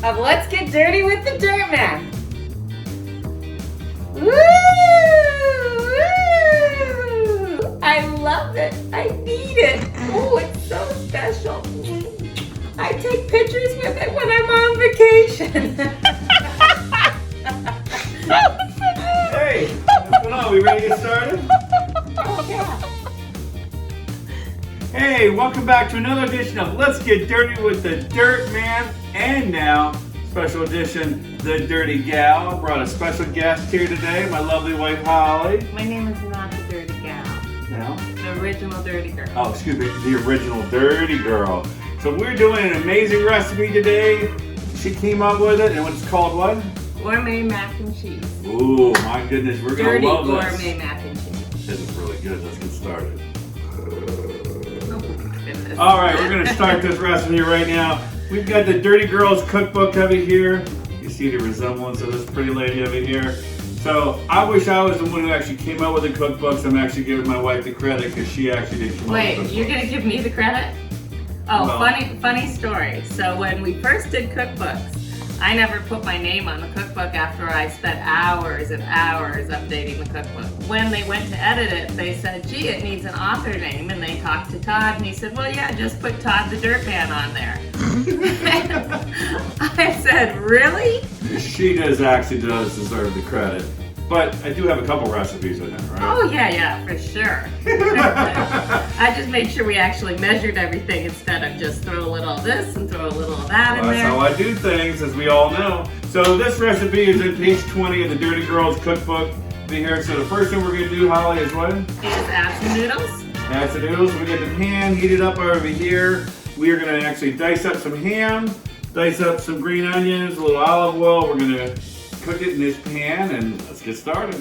of Let's Get Dirty with the Dirt Man. Woo! Woo! I love it. I need it. Oh, it's so special. I take pictures with it when I'm on vacation. Hey, what's going on? We ready to get started? Oh, yeah. Hey, welcome back to another edition of Let's Get Dirty with the Dirt Man, and now, special edition, The Dirty Gal. I brought a special guest here today, my lovely wife, Holly. My name is not the Dirty Gal. No? The original Dirty Girl. Oh, excuse me, the original Dirty Girl. So we're doing an amazing recipe today. She came up with it, and it's called what? Gourmet Mac and Cheese. Ooh, my goodness, we're going to love this. Dirty Gourmet Mac and Cheese. This is really good. Let's get started. Oh, goodness. All right, we're going to start this recipe right now. We've got the Dirty Girls cookbook over here. You see the resemblance of this pretty lady over here. So I wish I was the one who actually came up with the cookbooks. I'm actually giving my wife the credit because she actually did come up with the cookbooks. Wait, you're going to give me the credit? Oh, Well, funny story. So when we first did cookbooks, I never put my name on the cookbook after I spent hours and hours updating the cookbook. When they went to edit it, they said, gee, it needs an author name. And they talked to Todd, and he said, well, yeah, just put Todd the Dirt Man on there. I said, really? she does deserve the credit. But I do have a couple recipes in it, right? Oh, yeah, for sure. I just made sure we actually measured everything instead of just throw a little of this and throw a little of that in there. That's how I do things, as we all know. So this recipe is in page 20 of the Dirty Girls cookbook. Be here. So the first thing we're going to do, Holly, is what? Is add some noodles. Add some noodles. We get the pan heated up over here. We are going to actually dice up some ham, dice up some green onions, a little olive oil. We're going to cook it in this pan, and let's get started.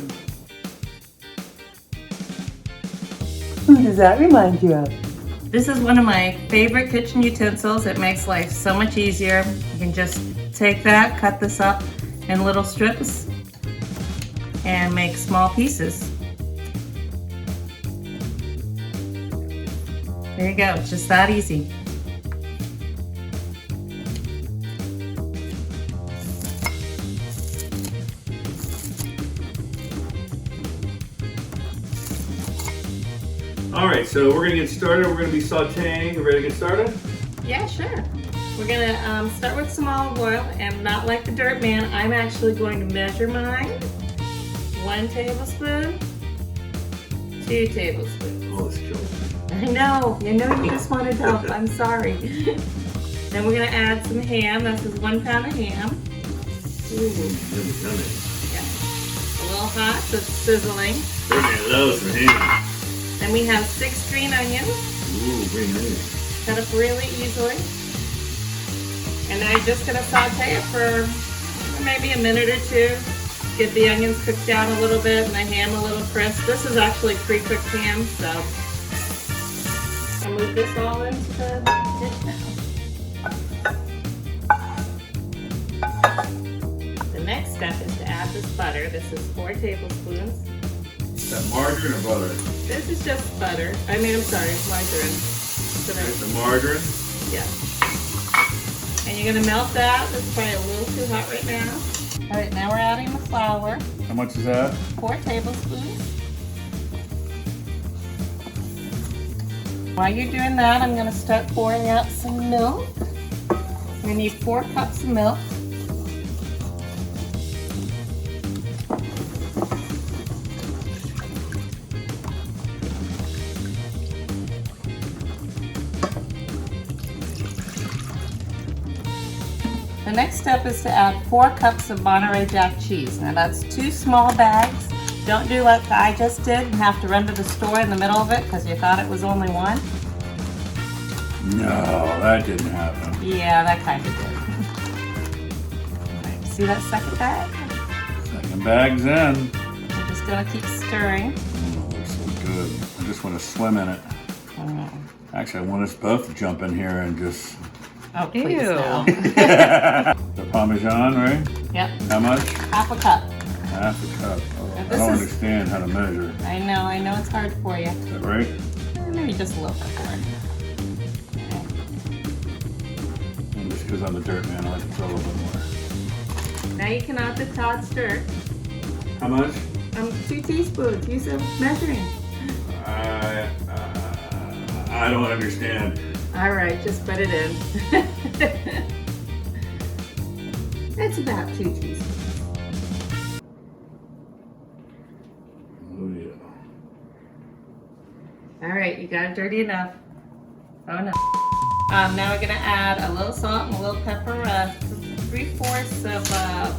Who does that remind you of? This is one of my favorite kitchen utensils. It makes life so much easier. You can just take that, cut this up in little strips, and make small pieces. There you go, it's just that easy. All right, so we're going to get started. We're going to be sauteing. You ready to get started? Yeah, sure. We're gonna start with some olive oil, and not like the Dirt Man, I'm actually going to measure mine. 1 tablespoon, 2 tablespoons. Oh, this kills me. I know, you just want to dump, I'm sorry. Then we're gonna add some ham. This is 1 pound of ham. Ooh, never done it. Yeah. A little hot, so it's sizzling. Everybody loves the ham. Then we have 6 green onions. Ooh, green onions. Cut up really easily. And I'm just going to saute it for maybe a minute or two. Get the onions cooked down a little bit and the ham a little crisp. This is actually pre-cooked ham, so I'll move this all into the dish now. The next step is to add this butter. This is 4 tablespoons. Is that margarine or butter? This is just butter. I'm sorry, margarine. So There's the margarine. yeah. And you're gonna melt that. This is probably a little too hot right now. All right, now we're adding the flour. How much is that? 4 tablespoons. While you're doing that, I'm gonna start pouring out some milk. We need 4 cups of milk. The next step is to add 4 cups of Monterey Jack Cheese. Now that's 2 small bags. Don't do like I just did and have to run to the store in the middle of it because you thought it was only 1. No, that didn't happen. Yeah, that kind of did. All right, see that second bag? Second bag's in. We're just gonna keep stirring. Oh, looks so good. I just want to swim in it. Actually, I want us both to jump in here and just... Oh, please no. The Parmesan, right? Yep, How much? half a cup. Half a cup. Oh, I This don't is- understand how to measure. I know it's hard for you. Is that right? Maybe just a little bit more. I'm just because I'm a dirt man. I like to throw a little bit more. Now you can add the Todd stir. How much? 2 teaspoons. Use a measuring. I don't understand. All right, just put it in. That's about 2 teaspoons. Oh yeah. All right, you got it dirty enough. Oh no. Now we're gonna add a little salt and a little pepper, 3/4 of a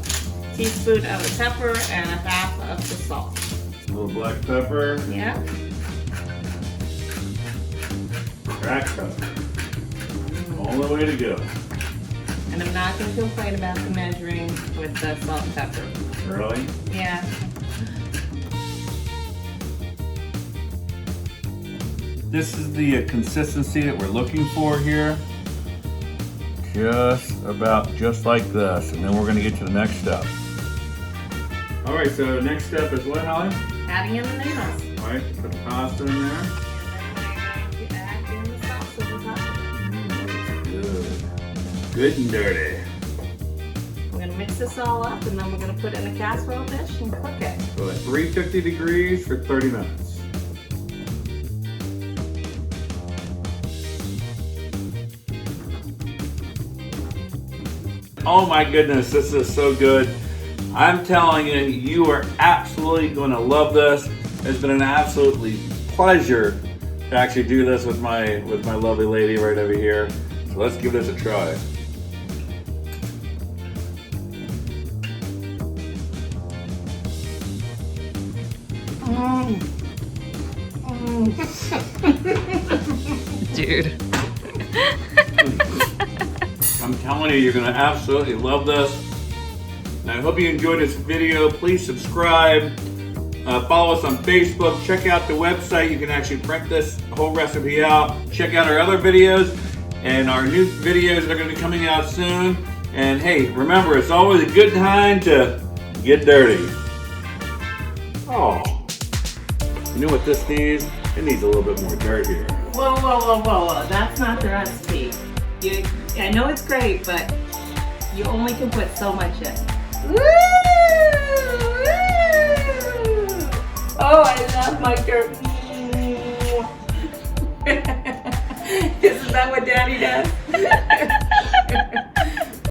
teaspoon of the pepper and 1/2 of the salt. A little black pepper. Yeah. Cracked pepper. All the way to go. And I'm not gonna complain about the measuring with the salt and pepper. Really? Yeah. This is the consistency that we're looking for here. Just like this. And then we're gonna get to the next step. All right, so the next step is what, Holly? Adding in the noodles. All right, put the pasta in there. You add in the sauce over top of it. Good. Good and dirty. We're gonna mix this all up and then we're gonna put it in a casserole dish and cook it. So at 350 degrees for 30 minutes. Oh my goodness, this is so good. I'm telling you, you are absolutely going to love this. It's been an absolutely pleasure to actually do this with my lovely lady right over here. So let's give this a try. Dude. I'm telling you, you're going to absolutely love this. And I hope you enjoyed this video. Please subscribe. Follow us on Facebook. Check out the website. You can actually print this whole recipe out. Check out our other videos and our new videos that are going to be coming out soon. And hey, remember, it's always a good time to get dirty. Oh, you know what this needs? It needs a little bit more dirt here. Whoa, whoa, whoa, whoa, whoa. That's not the recipe. I know it's great, but you only can put so much in. Woo! Woo! Oh, I love my dirt. Isn't that what Daddy does?